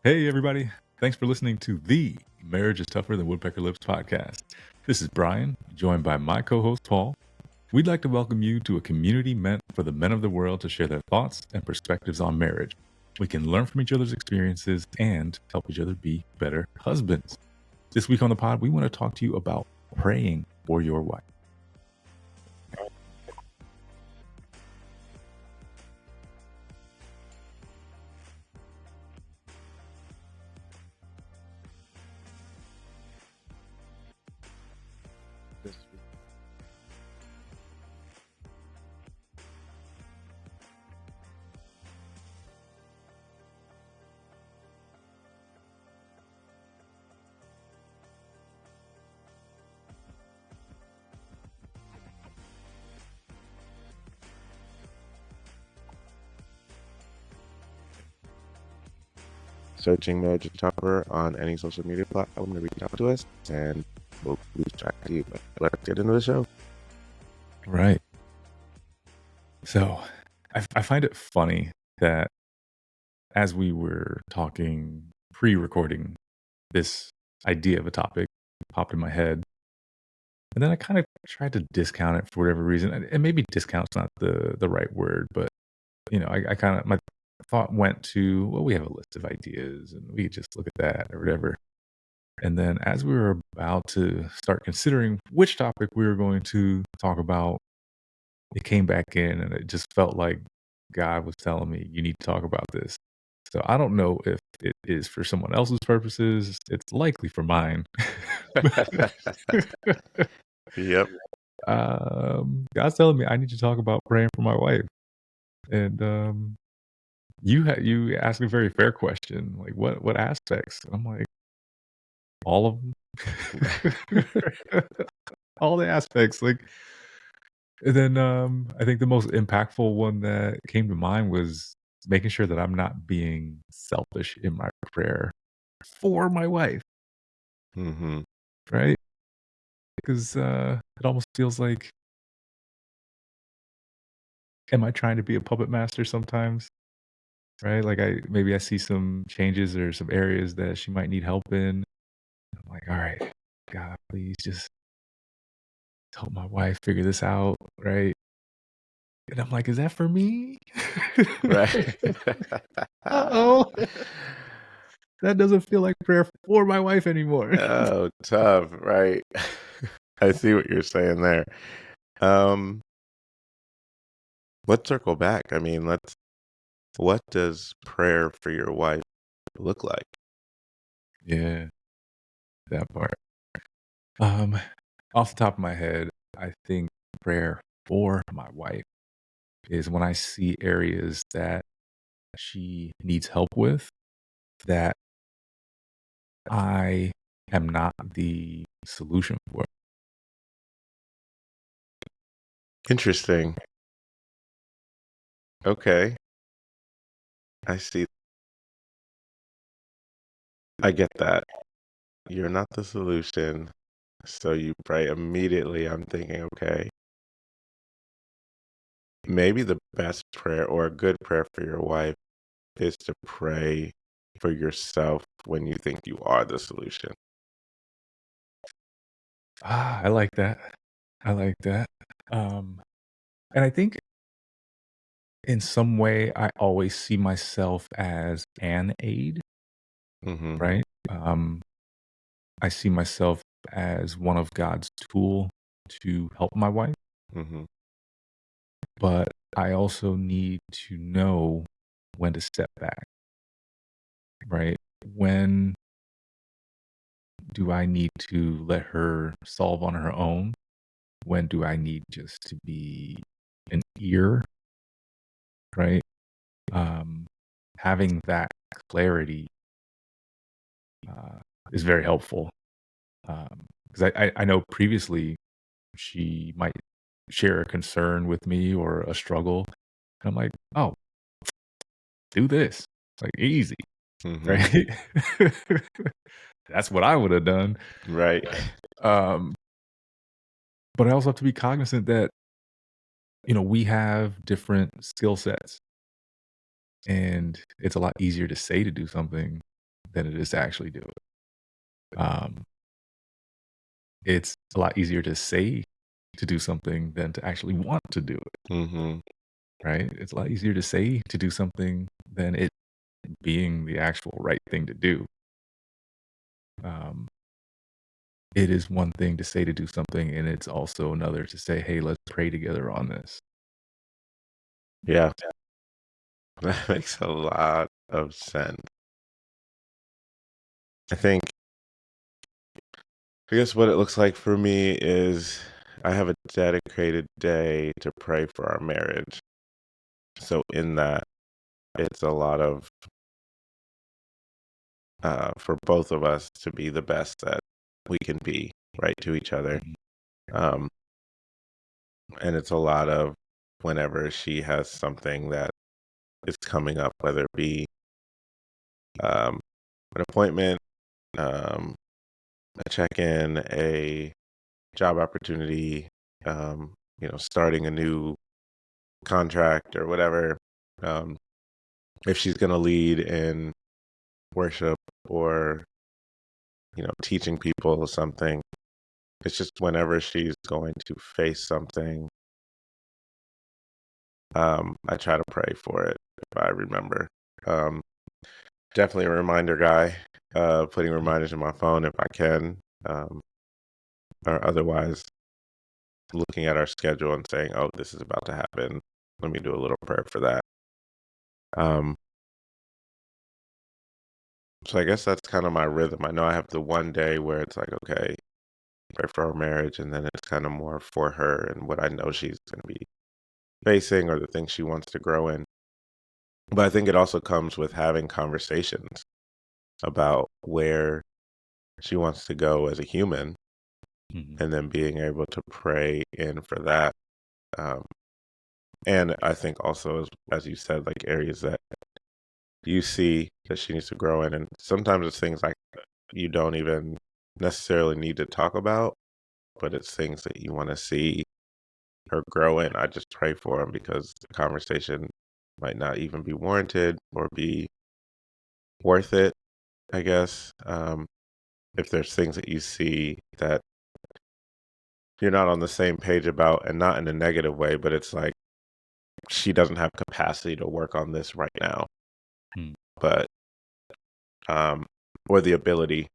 Hey, everybody. Thanks for listening to the Marriage is Tougher Than Woodpecker Lips podcast. This is Brian, joined by my co host, Paul. We'd like to welcome you to a community meant for the men of the world to share their thoughts and perspectives on marriage. We can learn from each other's experiences and help each other be better husbands. This week on the pod, we want to talk to you about praying for your wife. Searching Marriage is Tougher on any social media platform to reach out to us, and we'll lose track of you. Let's get into the show. Right. So I find it funny that as we were talking pre recording, this idea of a topic popped in my head. And then I kind of tried to discount it for whatever reason. And maybe discount's not the right word, but I kind of my thought went to, well, we have a list of ideas and we could just look at that or whatever. And then as we were about to start considering which topic we were going to talk about, it came back in and it just felt like God was telling me, you need to talk about this. So I don't know if it is for someone else's purposes. It's likely for mine. Yep. God's telling me I need to talk about praying for my wife. And you asked a very fair question, like what aspects? And I'm like, all of them, all the aspects. Like, and then I think the most impactful one that came to mind was making sure that I'm not being selfish in my prayer for my wife, Mm-hmm. right? Because it almost feels like, am I trying to be a puppet master sometimes? Right? Like maybe I see some changes or some areas that she might need help in. I'm like, all right, God, please just help my wife figure this out, right? And I'm like, is that for me? Right. Uh-oh. That doesn't feel like prayer for my wife anymore. Oh, tough, right? I see what you're saying there. Um, let's circle back. I mean, what does prayer for your wife look like? Yeah, that part. Um, Off the top of my head, I think prayer for my wife is when I see areas that she needs help with that I am not the solution for. Interesting. Okay, I see. I get that. You're not the solution. So you pray immediately. I'm thinking, okay, maybe the best prayer or a good prayer for your wife is to pray for yourself when you think you are the solution. I like that. I like that. Um, and I think in some way I always see myself as an aid, Mm-hmm. right? I see myself as one of God's tool to help my wife, Mm-hmm. but I also need to know when to step back, right? When do I need to let her solve on her own? When do I need just to be an ear, right? Um, Having that clarity uh, is very helpful. Because I know previously she might share a concern with me or a struggle. And I'm like, oh, do this. Like easy, Mm-hmm. right? That's what I would have done. Right. Um, but I also have to be cognizant that, we have different skill sets and it's a lot easier to say to do something than it is to actually do it. It's a lot easier to say to do something than to actually want to do it, Mhm. right? It's a lot easier to say to do something than it being the actual right thing to do. Um, it is one thing to say to do something, and it's also another to say, "Hey, let's pray together on this." Yeah. That makes a lot of sense. I think I guess what it looks like for me is I have a dedicated day to pray for our marriage. So in that, it's a lot of for both of us to be the best that we can be, right, to each other. Mhm, Um, and it's a lot of whenever she has something that is coming up, whether it be um, an appointment, um, a check-in, a job opportunity, starting a new contract or whatever. Um, if she's going to lead in worship or, teaching people something, it's just whenever she's going to face something, I try to pray for it if I remember. Um, Definitely a reminder guy, putting mhm. reminders in my phone if I can, um, or otherwise looking at our schedule and saying, oh, this is about to happen. Let me do a little prayer for that. Um, so I guess that's kind of my rhythm. I know I have the one day where it's like, okay, pray for our marriage, and then it's kind of more for her and what I know she's going to be facing or the things she wants to grow in. But I think it also comes with having conversations about where she wants to go as a human Mhm. and then being able to pray in for that. Um, and I think also, as you said, like areas that you see that she needs to grow in. And sometimes it's things like you don't even necessarily need to talk about, but it's things that you want to see her grow in. I just pray for them because the conversation might not even be warranted or be worth it, I guess. If there's things that you see that you're not on the same page about, and not in a negative way, but it's like she doesn't have capacity to work on this right now, Mm. but um, or the ability.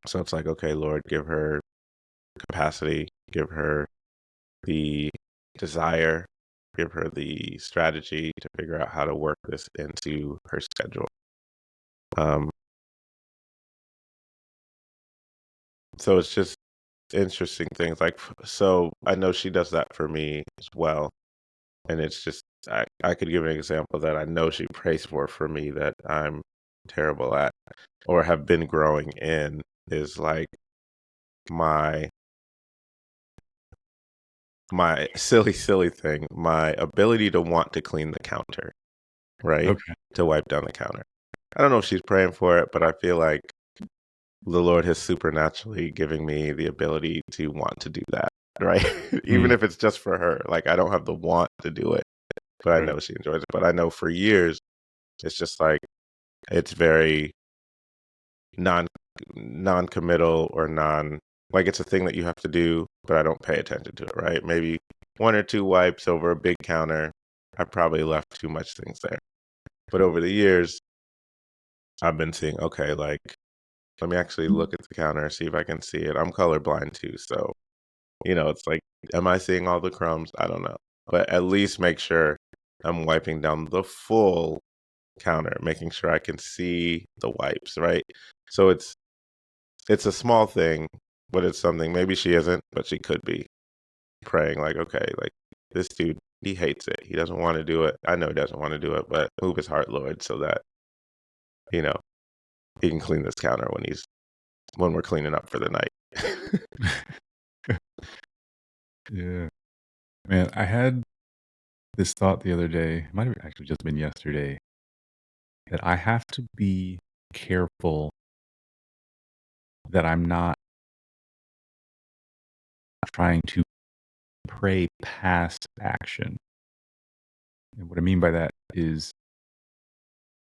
So it's like, okay, Lord, give her capacity, give her the desire, give her the strategy to figure out how to work this into her schedule. Um, so it's just interesting things like, so I know she does that for me as well. And it's just, I could give an example that I know she prays for me that I'm terrible at or have been growing in is like my silly thing, my ability to want to clean the counter, right? Okay. To wipe down the counter. I don't know if she's praying for it, but I feel like the Lord has supernaturally giving me the ability to want to do that, right? Even Mm. if it's just for her. Like I don't have the want to do it, but I Right. know she enjoys it. But I know for years it's just like it's very non non-committal or non like it's a thing that you have to do, but I don't pay attention to it, right? Maybe one or two wipes over a big counter. I probably left too much things there. But over the years, I've been seeing, okay, like let me actually look at the counter, see if I can see it. I'm colorblind too, so it's like, am I seeing all the crumbs? I don't know. But at least make sure I'm wiping down the full counter, making sure I can see the wipes, right? So it's a small thing, but it's something maybe she isn't, but she could be praying like, okay, like this dude, he hates it. He doesn't want to do it. I know he doesn't want to do it, but move his heart, Lord, so that, you know, he can clean this counter when we're cleaning up for the night. Yeah. Man, I had this thought the other day, it might have actually just been yesterday, that I have to be careful that I'm not trying to pray past action. And what I mean by that is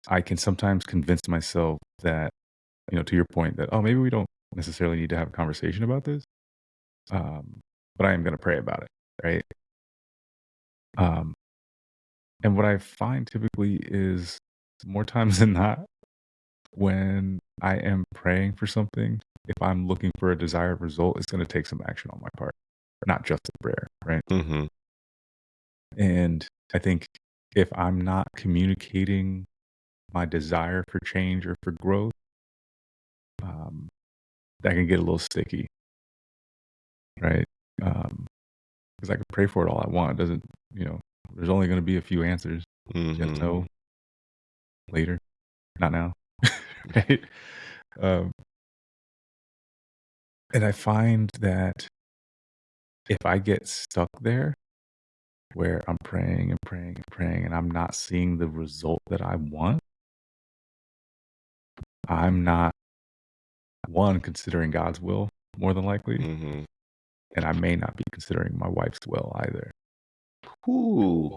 I can sometimes convince myself that to your point that, oh, maybe we don't necessarily need to have a conversation about this, but I am going to pray about it, right? Um, and what I find typically is more times than not, when I am praying for something, if I'm looking for a desired result, it's going to take some action on my part, not just a prayer, right? Mm-hmm. And I think if I'm not communicating my desire for change or for growth, um, that can get a little sticky, right? Because I can pray for it all I want. It doesn't, you know, there's only going to be a few answers. Yes, Mm-hmm. no, later, not now, right? Um, and I find that if I get stuck there, where I'm praying and praying and praying, and I'm not seeing the result that I want, I'm not, one, considering God's will more than likely, Mm-hmm. and I may not be considering my wife's will either. Ooh,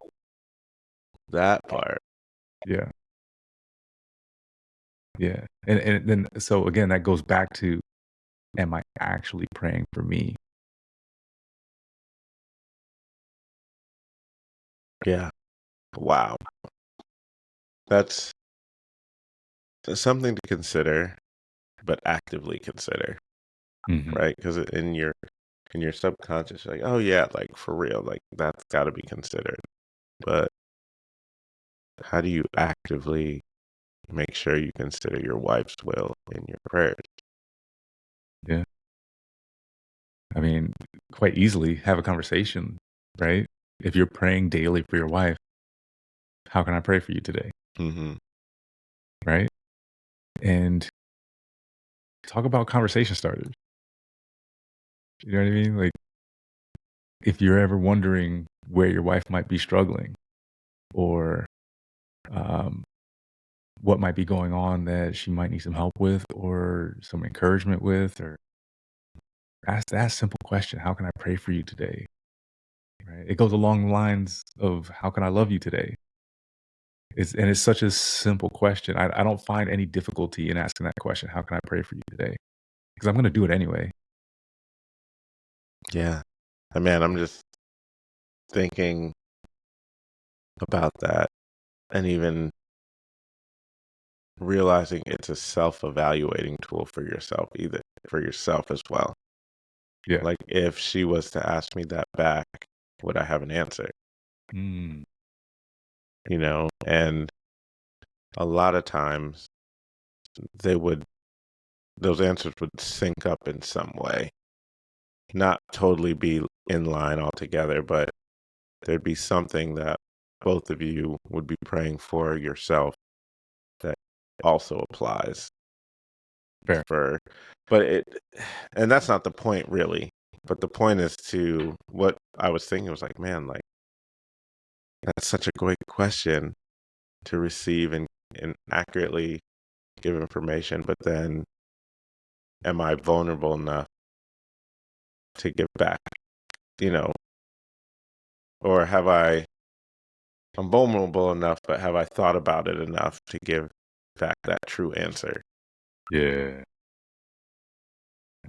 that part. Yeah, yeah. And then so again, that goes back to, am I actually praying for me? Yeah. Wow. That's something to consider, but actively consider, Mhm. right? Because in your subconscious, you're like, oh yeah, like for real, like that's got to be considered. But how do you actively make sure you consider your wife's will in your prayers? Yeah. I mean, quite easily have a conversation, right? If you're praying daily for your wife, how can I pray for you today? Mm-hmm. Right? And talk about conversation starters. You know what I mean? Like, if you're ever wondering where your wife might be struggling, or um, what might be going on that she might need some help with or some encouragement with, or ask that simple question, how can I pray for you today? Right? It goes along the lines of, how can I love you today? It's such a simple question. I don't find any difficulty in asking that question, how can I pray for you today? Because I'm going to do it anyway. Yeah. And man, I'm just thinking about that and even realizing it's a self-evaluating tool for yourself, either for yourself as well. Yeah. Like if she was to ask me that back, would I have an answer? Mm, And a lot of times they would those answers would sync up in some way. Not totally be in line altogether, but there'd be something that both of you would be praying for yourself that also applies fair. for but it and that's not the point really. But the point is to what I was thinking was like, man, like that's such a great question to receive and accurately give information, but then am I vulnerable enough to give back, you know, or I'm vulnerable enough, but have I thought about it enough to give back that true answer? Yeah.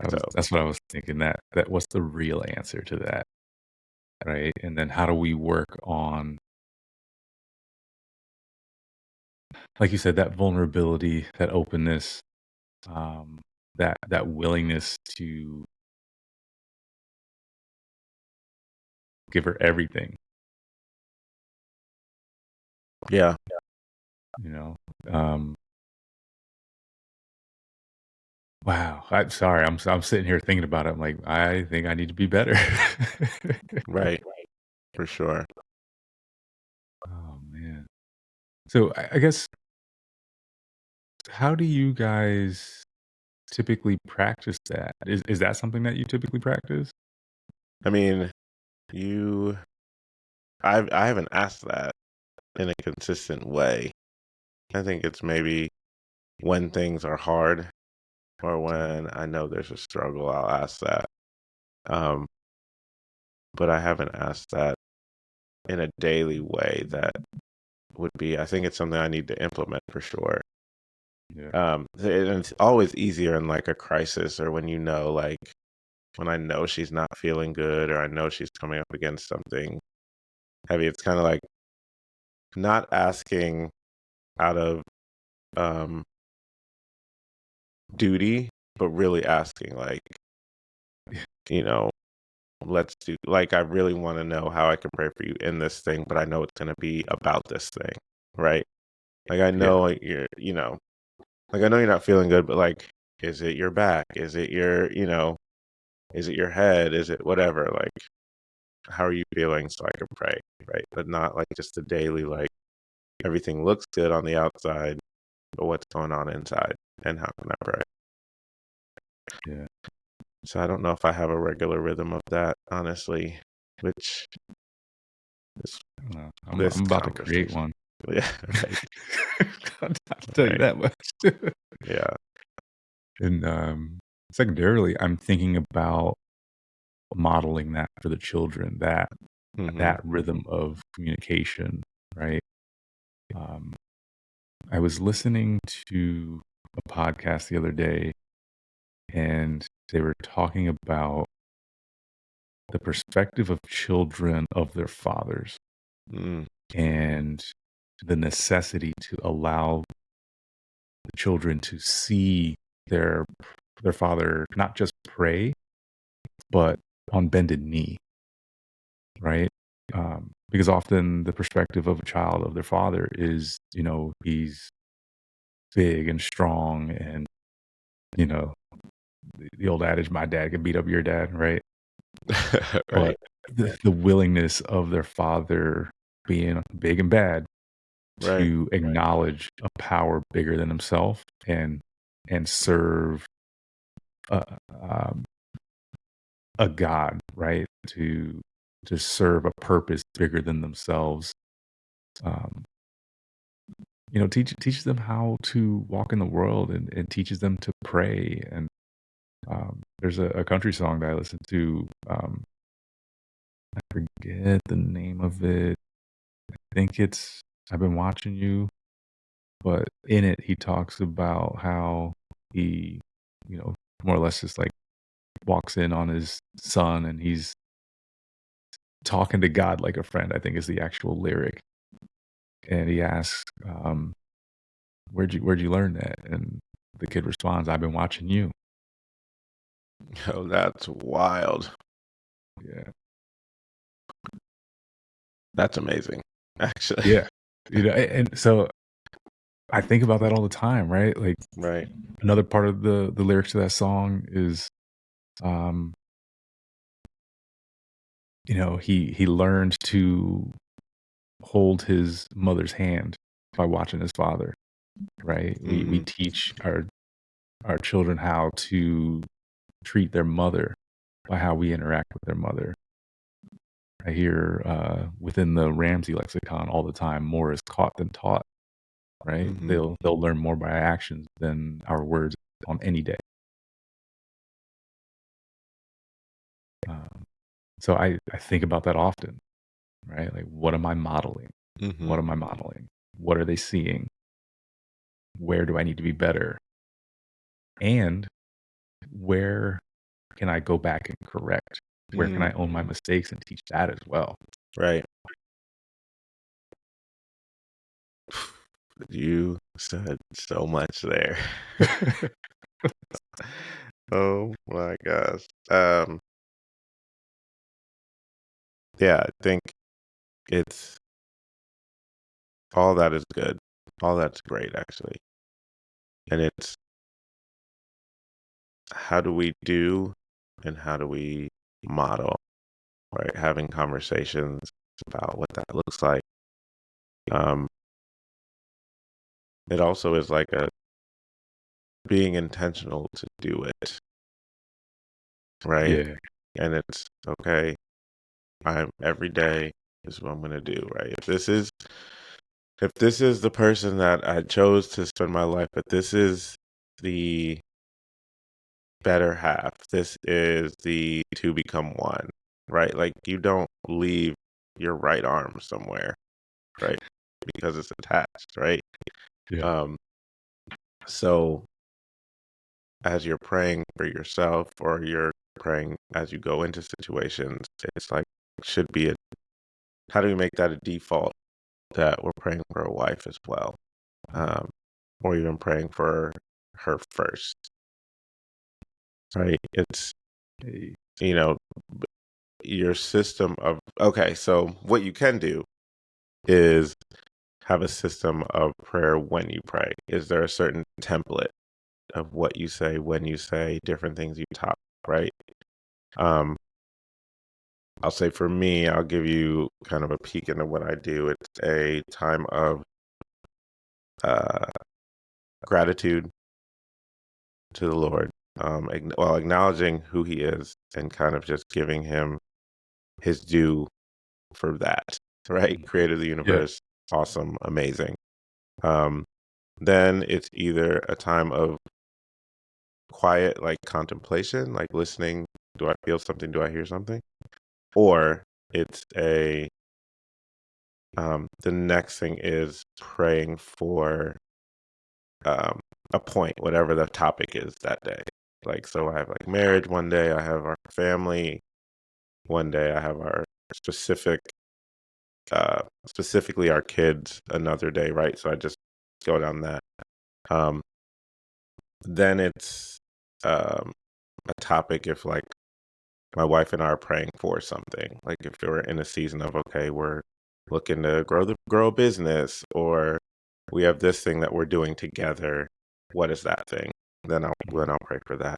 So, That's what I was thinking. That what's the real answer to that, right? And then how do we work on, like you said, that vulnerability, that openness, um, that willingness to give her everything, yeah, you know? Um, wow. I'm sorry. I'm sitting here thinking about it. I'm like, I think I need to be better. right, for sure. Oh man. So I guess, how do you guys typically practice that? Is that something that you typically practice? I mean, you, I haven't asked that in a consistent way. I think it's maybe when things are hard or when I know there's a struggle, I'll ask that. Um, but I haven't asked that in a daily way that would be, I think it's something I need to implement for sure. Yeah. And it's always easier in like a crisis or when like when I know she's not feeling good or I know she's coming up against something heavy. It's kind of like not asking out of um duty, but really asking like, you know, let's do like I really want to know how I can pray for you in this thing, but I know it's gonna be about this thing, right? Like I Yeah. know like, like I know you're not feeling good, but like, is it your back? Is it is it your head? Is it whatever? Like, how are you feeling so I can pray, right? But not like just the daily, like everything looks good on the outside, but what's going on inside and how can I pray? Yeah. So I don't know if I have a regular rhythm of that, honestly, which is this I'm about to create conversation. one. Yeah, right, I'll tell you right. that much. Yeah. And secondarily, I'm thinking about modeling that for the children, Mm-hmm. that rhythm of communication, right? Um, I was listening to a podcast the other day, and they were talking about the perspective of children of their fathers Mm, and the necessity to allow the children to see their father not just pray, but on bended knee, right? Because often the perspective of a child of their father is, he's big and strong, and you know, the old adage, "My dad can beat up your dad," right? right, But the willingness of their father being big and bad right. to acknowledge a power bigger than himself, and serve a, um, a God, right? To serve a purpose bigger than themselves. Um, teaches them how to walk in the world, and teaches them to pray. And there's a country song that I listen to. I forget the name of it. I think it's "I've Been Watching You," but in it he talks about how he, more or less just like walks in on his son, and he's talking to God like a friend, I think is the actual lyric. And he asks, where'd you learn that? And the kid responds, "I've been watching you." Oh, that's wild. Yeah. That's amazing, actually. Yeah. And so I think about that all the time, right? Like, Right. another part of the lyrics to that song is, um, he learned to hold his mother's hand by watching his father, right? We Mm-hmm. teach our children how to treat their mother by how we interact with their mother. I hear within the Ramsey lexicon all the time, more is caught than taught, right? Mm-hmm. They'll learn more by actions than our words on any day. Um, so I think about that often, right? Like, what am I modeling? Mm-hmm. What am I modeling? What are they seeing? Where do I need to be better? And where can I go back and correct? Where can Mm-hmm. I own my mistakes and teach that as well? Right. You said so much there. Oh my gosh. Yeah, I think it's all that is good. All that's great, actually. And it's how do we do and how do we model, right? Having conversations about what that looks like. Um, it also is like a being intentional to do it, right? Yeah. And it's okay. I'm every day is what I'm gonna do, right? If this is the person that I chose to spend my life, but this is the better half. This is the two become one, right? Like you don't leave your right arm somewhere, right? Because it's attached, right? Yeah. Um, So as you're praying for yourself or you're praying as you go into situations, it's like should be a how do we make that a default that we're praying for a wife as well, um, or even praying for her first, right? It's Hey, you know your system of okay. So what you can do is have a system of prayer when you pray. Is there a certain template of what you say when you say different things you talk, right? Um, I'll say for me, I'll give you kind of a peek into what I do. It's a time of uh, gratitude to the Lord, while acknowledging who He is and kind of just giving Him His due for that, right? Creator of the yeah, universe, awesome, amazing. Um, then it's either a time of quiet, like contemplation, like listening. Do I feel something? Do I hear something? Or it's the next thing is praying for um, a point, whatever the topic is that day. Like, so I have like marriage one day, I have our family one day, I have our specific, specifically our kids another day, right? So I just go down that. Um, then it's um, a topic if like my wife and I are praying for something, like if we're in a season of, okay, we're looking to grow a business or we have this thing that we're doing together. What is that thing? Then I'll pray for that.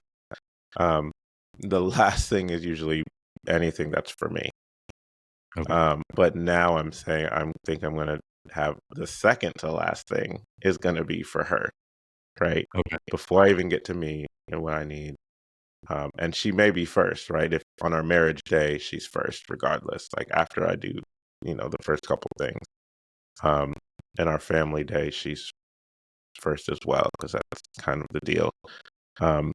Um, the last thing is usually anything that's for me. okay, But now I'm saying I'm gonna have the second to last thing is gonna be for her, right? okay, Before I even get to me and what I need. And she may be first, right? If on our marriage day she's first, regardless. Like after I do, the first couple things. Um, and our family day she's first as well, because that's kind of the deal. Um,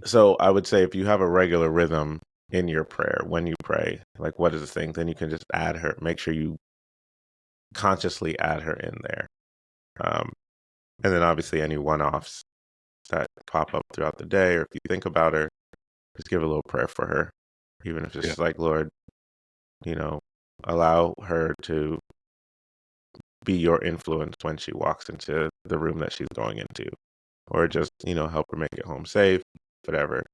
so I would say if you have a regular rhythm in your prayer when you pray, like what is the thing, then you can just add her. Make sure you consciously add her in there. Um, and then obviously any one-offs that pop up throughout the day, or if you think about her, just give a little prayer for her, even if it's yeah, just like, Lord, you know, allow her to be your influence when she walks into the room that she's going into, or just, help her make it home safe, whatever,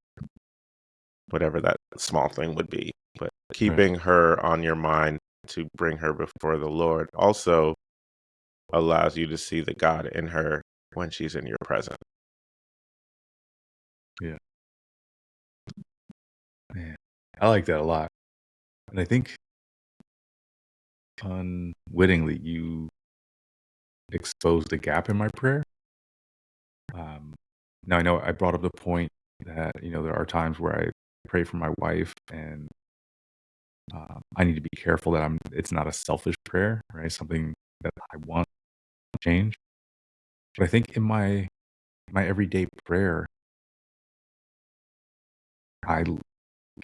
whatever that small thing would be. But right, keeping her on your mind to bring her before the Lord also allows you to see the God in her when she's in your presence. yeah. Man, I like that a lot, and I think unwittingly you exposed a gap in my prayer. Um, Now I know I brought up the point that there are times where I pray for my wife, and I need to be careful that it's not a selfish prayer, right? Something that I want to change. But I think in my everyday prayer, I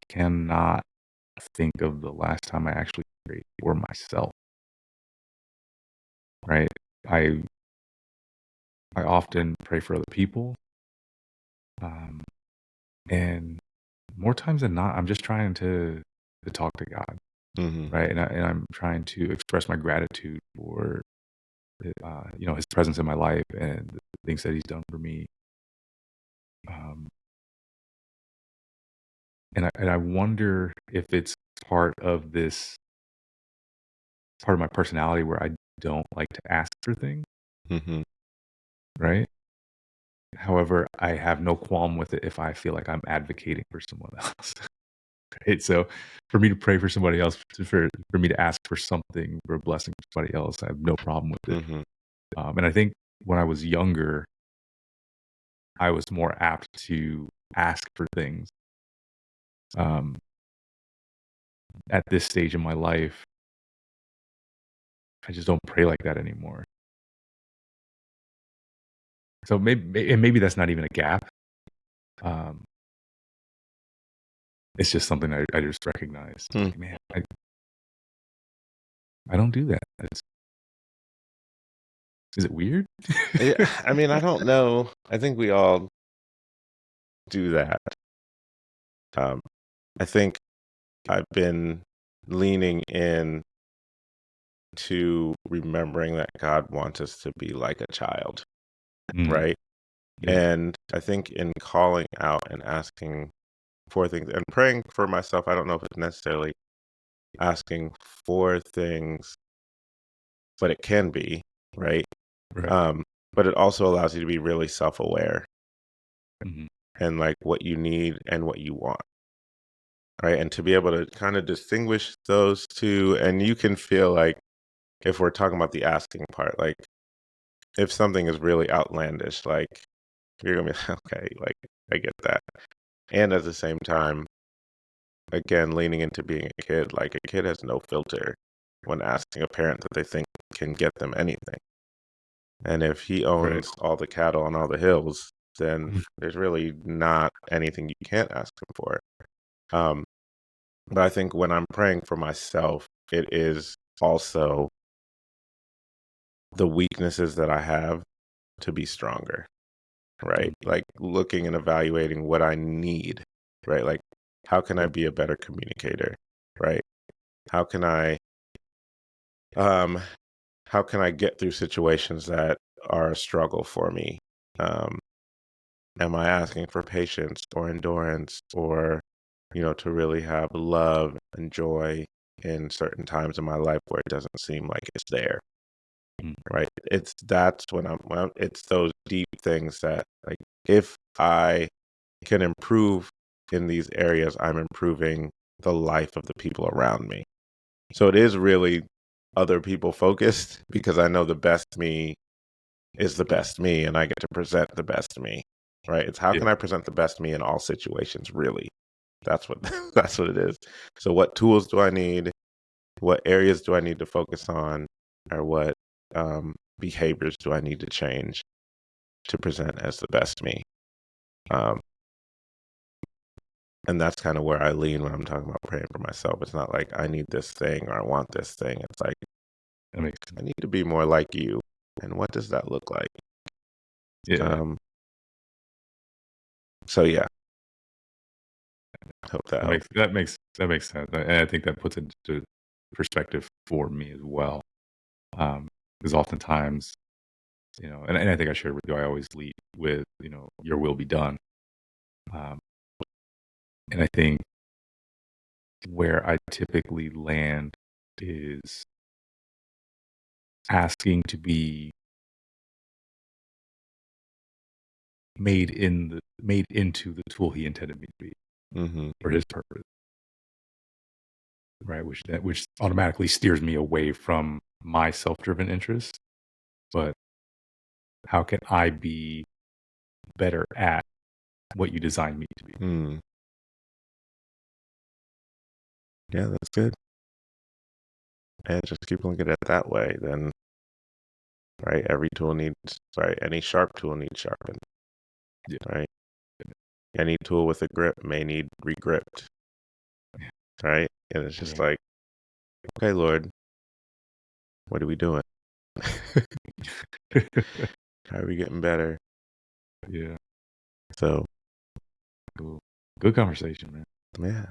cannot think of the last time I actually prayed for myself, right? I I often pray for other people, um, and more times than not, I'm just trying to talk to God, Hmm. right? And I'm trying to express my gratitude for His presence in my life and the things that He's done for me. Um, and I wonder if it's part of this part of my personality where I don't like to ask for things, Hmm. right? However, I have no qualm with it if I feel like I'm advocating for someone else. Right? So for me to pray for somebody else, for me to ask for something, for a blessing for somebody else, I have no problem with it. Hmm. And I think when I was younger, I was more apt to ask for things. Um, at this stage in my life, I just don't pray like that anymore. So maybe that's not even a gap. Um, it's just something I just recognize. Hmm. Like, man, I don't do that. Is it weird? Yeah, I mean, I don't know. I think we all do that. Um, I think I've been leaning in to remembering that God wants us to be like a child, Mm, right? yeah. And I think in calling out and asking for things and praying for myself, I don't know if it's necessarily asking for things, but it can be, right? Right. Um, but it also allows you to be really self-aware Mhm. and like what you need and what you want, right? And to be able to kind of distinguish those two, and you can feel like if we're talking about the asking part, like if something is really outlandish, like you're gonna be okay, like I get that. And at the same time, again, leaning into being a kid, like a kid has no filter when asking a parent that they think can get them anything. And if he Right. owns all the cattle on all the hills, then there's really not anything you can't ask him for. Um, but I think when I'm praying for myself, it is also the weaknesses that I have to be stronger, right? Mhm. Like looking and evaluating what I need, right? Like, how can I Yep. be a better communicator, right? How can I, um, how can I get through situations that are a struggle for me? Um, am I asking for patience or endurance or, to really have love and joy in certain times in my life where it doesn't seem like it's there, Mm. right? That's when it's those deep things that like if I can improve in these areas, I'm improving the life of the people around me. So it is really other people focused because I know the best me is the best me and I get to present the best me. Right? It's how Yeah. can I present the best me in all situations, really? That's what that's what it is. So what tools do I need? What areas do I need to focus on? Or what behaviors do I need to change to present as the best me? Um, and that's kind of where I lean when I'm talking about praying for myself. It's not like I need this thing or I want this thing. It's like That makes I sense. need to be more like you. And what does that look like? Yeah. Um, so yeah, hope that That helps. makes sense. And I think that puts it into perspective for me as well. Because oftentimes, and I think I shared with you, I always lead with, your will be done. Um, and I think where I typically land is asking to be made into the tool he intended me to be Hmm. for his purpose, right? Which automatically steers me away from my self-driven interest. But how can I be better at what you designed me to be? Mm. Yeah, that's good. And just keep looking at it that way. Then, right, every tool needs, right, any sharp tool needs sharpened, Yeah. right? Any tool with a grip may need regripped, right? And it's just Yeah. like, okay, Lord, what are we doing? How are we getting better? Yeah. So, Cool. Good conversation, man. yeah.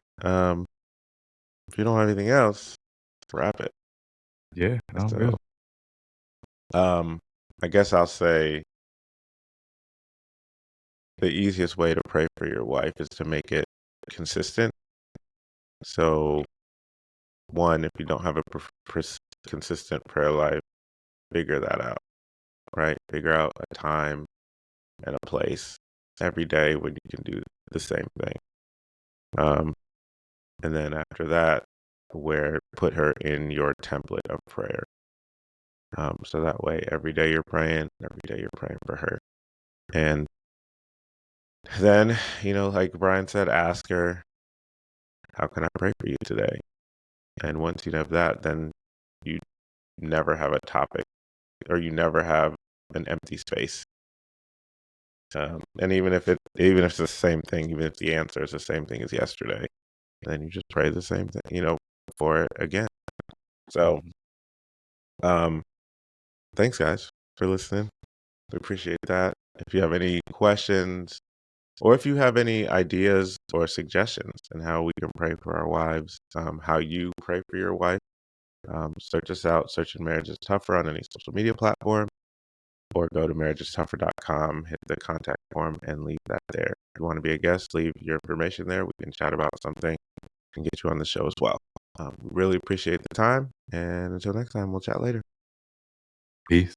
If you don't have anything else, wrap it. Yeah, no, I'm So, good. I guess I'll say the easiest way to pray for your wife is to make it consistent. So, one, if you don't have a consistent prayer life, figure that out, right? Figure out a time and a place every day when you can do the same thing. Um, and then after that, where put her in your template of prayer. So that way, every day you're praying for her. And then, like Brian said, ask her, how can I pray for you today? And once you have that, then you never have a topic or you never have an empty space. And even if it's the same thing, even if the answer is the same thing as yesterday, then you just pray the same thing, for it again. So, Mhm. um, thanks, guys. for listening. We appreciate that. If you have any questions or if you have any ideas or suggestions on how we can pray for our wives, how you pray for your wife, search us out, Searching Marriage is Tougher on any social media platform, or go to marriagestougher.com, hit the contact form, and leave that there. If you want to be a guest, leave your information there. We can chat about something and get you on the show as well. We really appreciate the time. And until next time, we'll chat later. Peace.